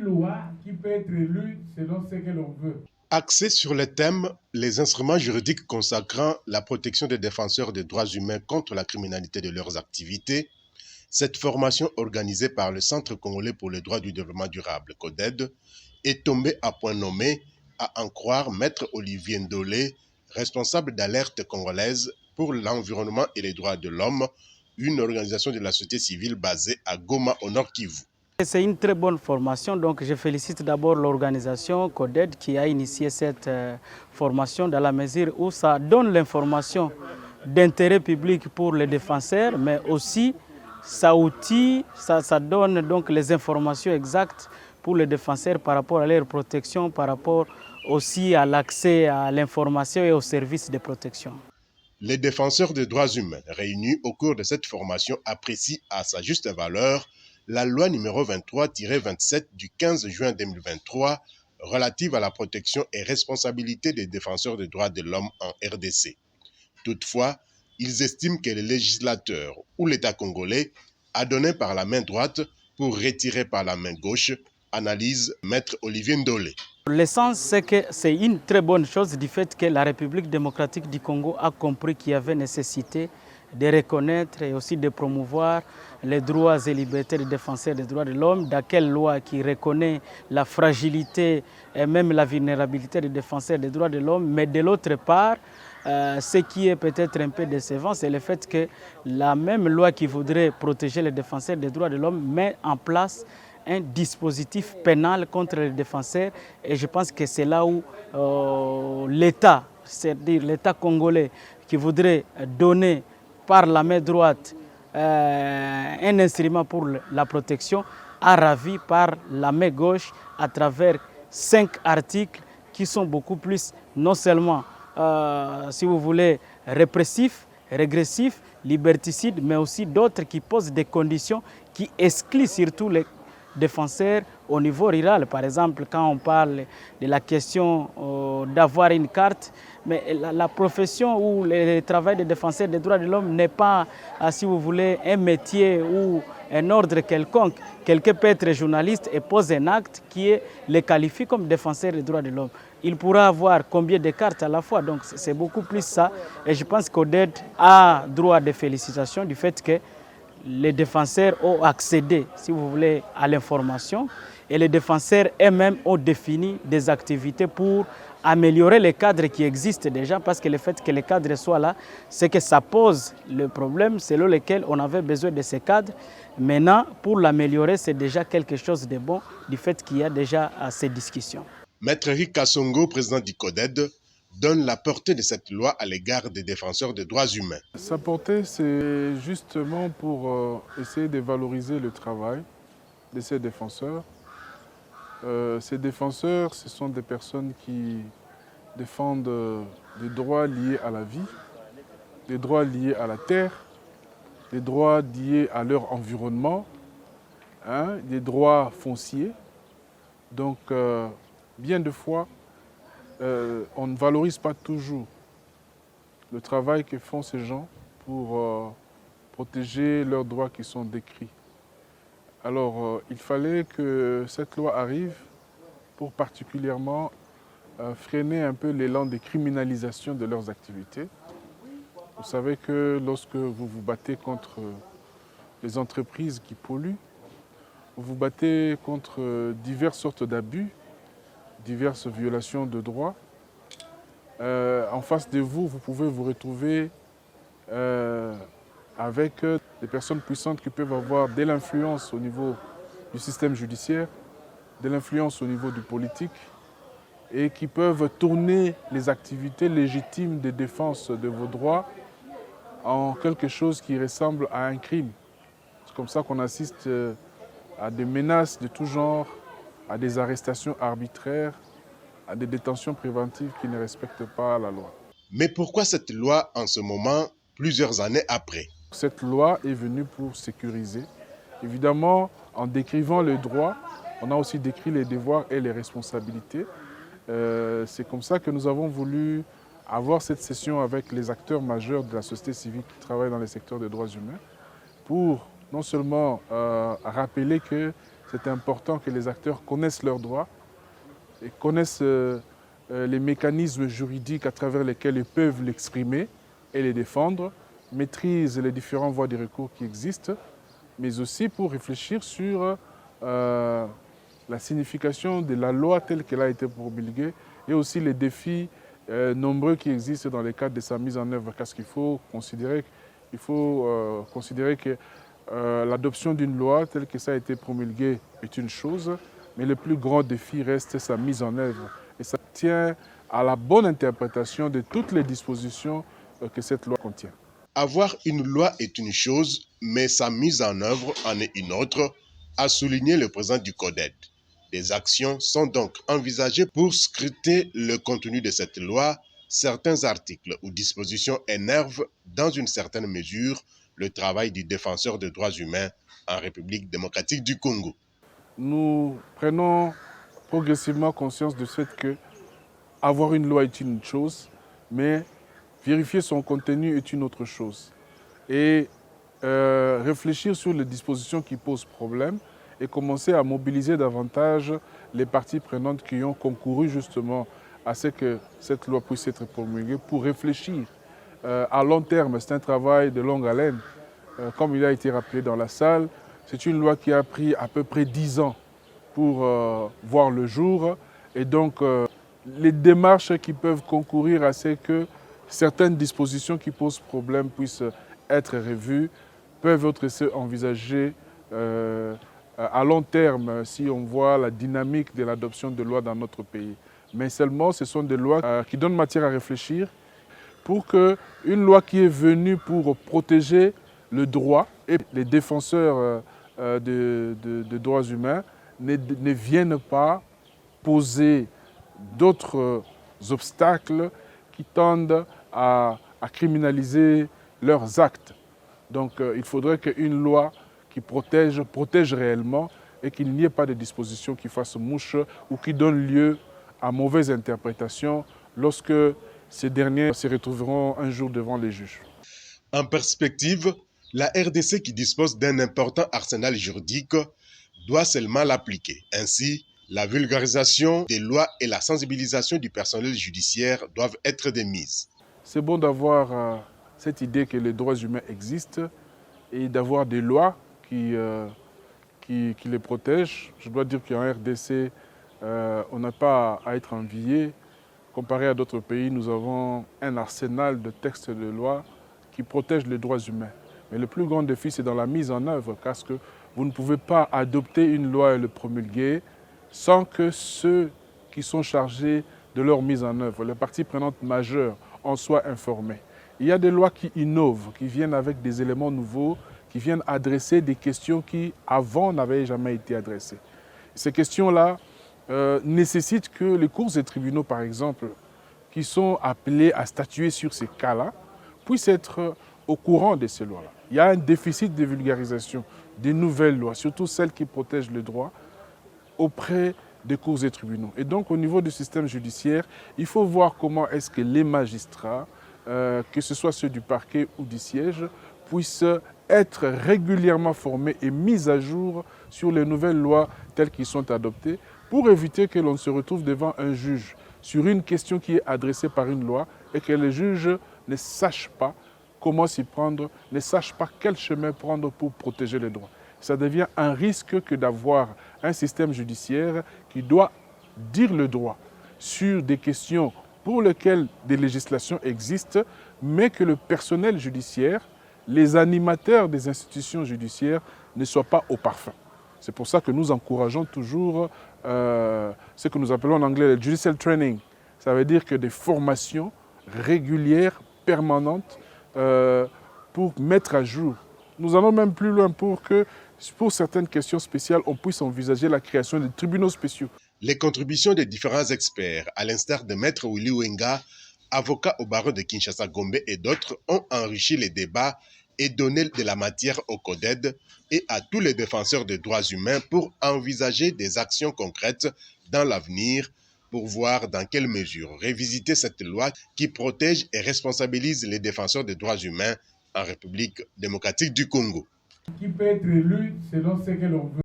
loi qui peut être lue selon ce que l'on veut. Axé sur le thème « Les instruments juridiques consacrant la protection des défenseurs des droits humains contre la criminalité de leurs activités », cette formation organisée par le Centre congolais pour les droits du développement durable, CODED, est tombée à point nommé, à en croire Maître Olivier Ndolé, responsable d'Alerte congolaise pour l'environnement et les droits de l'homme, une organisation de la société civile basée à Goma, au Nord Kivu. C'est une très bonne formation, donc je félicite d'abord l'organisation CODED qui a initié cette formation dans la mesure où ça donne l'information d'intérêt public pour les défenseurs, mais aussi ça donne donc les informations exactes pour les défenseurs par rapport à leur protection, par rapport aussi à l'accès à l'information et aux services de protection. Les défenseurs des droits humains réunis au cours de cette formation apprécient à sa juste valeur la loi numéro 23-27 du 15 juin 2023 relative à la protection et responsabilité des défenseurs des droits de l'homme en RDC. Toutefois, ils estiment que le législateur ou l'État congolais a donné par la main droite pour retirer par la main gauche, analyse Maître Olivier Ndolé. L'essence, c'est que c'est une très bonne chose du fait que la République démocratique du Congo a compris qu'il y avait nécessité de reconnaître et aussi de promouvoir les droits et libertés des défenseurs des droits de l'homme, dans quelle loi qui reconnaît la fragilité et même la vulnérabilité des défenseurs des droits de l'homme, mais de l'autre part, ce qui est peut-être un peu décevant, c'est le fait que la même loi qui voudrait protéger les défenseurs des droits de l'homme met en place un dispositif pénal contre les défenseurs, et je pense que c'est là où l'État, c'est-à-dire l'État congolais qui voudrait donner par la main droite un instrument pour la protection, a ravi par la main gauche à travers 5 articles qui sont beaucoup plus, non seulement, si vous voulez, répressifs, régressifs, liberticides, mais aussi d'autres qui posent des conditions qui excluent surtout les défenseurs au niveau rural. Par exemple, quand on parle de la question d'avoir une carte, mais la profession ou le travail de défenseur des droits de l'homme n'est pas, si vous voulez, un métier ou un ordre quelconque. Quelqu'un peut être journaliste et pose un acte qui le qualifie comme défenseur des droits de l'homme. Il pourra avoir combien de cartes à la fois, donc c'est beaucoup plus ça. Et je pense qu'Oded a droit de félicitations du fait que les défenseurs ont accédé, si vous voulez, à l'information, et les défenseurs eux-mêmes ont défini des activités pour améliorer les cadres qui existent déjà, parce que le fait que les cadres soient là, c'est que ça pose le problème selon lequel on avait besoin de ces cadres. Maintenant, pour l'améliorer, c'est déjà quelque chose de bon du fait qu'il y a déjà ces discussions. Maître Eric Kassongo, président du CODED, donne la portée de cette loi à l'égard des défenseurs des droits humains. Sa portée, c'est justement pour essayer de valoriser le travail de ces défenseurs. Ces défenseurs, ce sont des personnes qui défendent des droits liés à la vie, des droits liés à la terre, des droits liés à leur environnement, des droits fonciers. Donc, bien de fois, on ne valorise pas toujours le travail que font ces gens pour protéger leurs droits qui sont décrits. Alors, il fallait que cette loi arrive pour particulièrement freiner un peu l'élan de criminalisation de leurs activités. Vous savez que lorsque vous vous battez contre les entreprises qui polluent, vous vous battez contre diverses sortes d'abus, diverses violations de droits. En face de vous, vous pouvez vous retrouver avec des personnes puissantes qui peuvent avoir de l'influence au niveau du système judiciaire, de l'influence au niveau du politique, et qui peuvent tourner les activités légitimes de défense de vos droits en quelque chose qui ressemble à un crime. C'est comme ça qu'on assiste à des menaces de tout genre, à des arrestations arbitraires, à des détentions préventives qui ne respectent pas la loi. Mais pourquoi cette loi en ce moment, plusieurs années après? Cette loi est venue pour sécuriser. Évidemment, en décrivant les droits, on a aussi décrit les devoirs et les responsabilités. C'est comme ça que nous avons voulu avoir cette session avec les acteurs majeurs de la société civile qui travaillent dans les secteurs des droits humains pour non seulement rappeler que c'est important que les acteurs connaissent leurs droits et connaissent les mécanismes juridiques à travers lesquels ils peuvent l'exprimer et les défendre, maîtrisent les différentes voies de recours qui existent, mais aussi pour réfléchir sur la signification de la loi telle qu'elle a été promulguée et aussi les défis nombreux qui existent dans le cadre de sa mise en œuvre. Parce qu'il faut considérer que l'adoption d'une loi telle que ça a été promulgué est une chose, mais le plus grand défi reste sa mise en œuvre. Et ça tient à la bonne interprétation de toutes les dispositions que cette loi contient. Avoir une loi est une chose, mais sa mise en œuvre en est une autre, a souligné le président du CODED. Des actions sont donc envisagées pour scruter le contenu de cette loi. Certains articles ou dispositions énervent dans une certaine mesure le travail du défenseur des droits humains en République démocratique du Congo. Nous prenons progressivement conscience du fait que avoir une loi est une chose, mais vérifier son contenu est une autre chose. Et réfléchir sur les dispositions qui posent problème et commencer à mobiliser davantage les parties prenantes qui ont concouru justement à ce que cette loi puisse être promulguée pour réfléchir à long terme. C'est un travail de longue haleine. Comme il a été rappelé dans la salle, c'est une loi qui a pris à peu près 10 ans pour voir le jour. Et donc, les démarches qui peuvent concourir à ce que certaines dispositions qui posent problème puissent être revues peuvent être envisagées à long terme si on voit la dynamique de l'adoption de lois dans notre pays. Mais seulement, ce sont des lois qui donnent matière à réfléchir pour qu'une loi qui est venue pour protéger le droit et les défenseurs de droits humains ne viennent pas poser d'autres obstacles qui tendent à criminaliser leurs actes. Donc il faudrait qu'une loi qui protège réellement et qu'il n'y ait pas de dispositions qui fassent mouche ou qui donnent lieu à mauvaise interprétation lorsque ces derniers se retrouveront un jour devant les juges. En perspective, la RDC qui dispose d'un important arsenal juridique doit seulement l'appliquer. Ainsi, la vulgarisation des lois et la sensibilisation du personnel judiciaire doivent être des mises. C'est bon d'avoir cette idée que les droits humains existent et d'avoir des lois qui les protègent. Je dois dire qu'en RDC, on n'a pas à être envié. Comparé à d'autres pays, nous avons un arsenal de textes de loi qui protègent les droits humains. Mais le plus grand défi, c'est dans la mise en œuvre, parce que vous ne pouvez pas adopter une loi et le promulguer sans que ceux qui sont chargés de leur mise en œuvre, les parties prenantes majeures, en soient informés. Il y a des lois qui innovent, qui viennent avec des éléments nouveaux, qui viennent adresser des questions qui, avant, n'avaient jamais été adressées. Ces questions-là nécessitent que les cours et tribunaux, par exemple, qui sont appelés à statuer sur ces cas-là, puissent être au courant de ces lois-là. Il y a un déficit de vulgarisation des nouvelles lois, surtout celles qui protègent le droit, auprès des cours et tribunaux. Et donc, au niveau du système judiciaire, il faut voir comment est-ce que les magistrats, que ce soit ceux du parquet ou du siège, puissent être régulièrement formés et mis à jour sur les nouvelles lois telles qu'elles sont adoptées pour éviter que l'on se retrouve devant un juge sur une question qui est adressée par une loi et que le juge ne sache pas comment s'y prendre, ne sache pas quel chemin prendre pour protéger les droits. Ça devient un risque que d'avoir un système judiciaire qui doit dire le droit sur des questions pour lesquelles des législations existent, mais que le personnel judiciaire, les animateurs des institutions judiciaires ne soient pas au parfum. C'est pour ça que nous encourageons toujours ce que nous appelons en anglais le judicial training. Ça veut dire que des formations régulières, permanentes, pour mettre à jour. Nous allons même plus loin pour que, pour certaines questions spéciales, on puisse envisager la création de tribunaux spéciaux. Les contributions des différents experts, à l'instar de Maître Willy Wenga, avocat au barreau de Kinshasa-Gombe et d'autres, ont enrichi les débats et donné de la matière au CODED et à tous les défenseurs des droits humains pour envisager des actions concrètes dans l'avenir pour voir dans quelle mesure révisiter cette loi qui protège et responsabilise les défenseurs des droits humains en République démocratique du Congo. Qui peut être élu selon ce que l'on veut.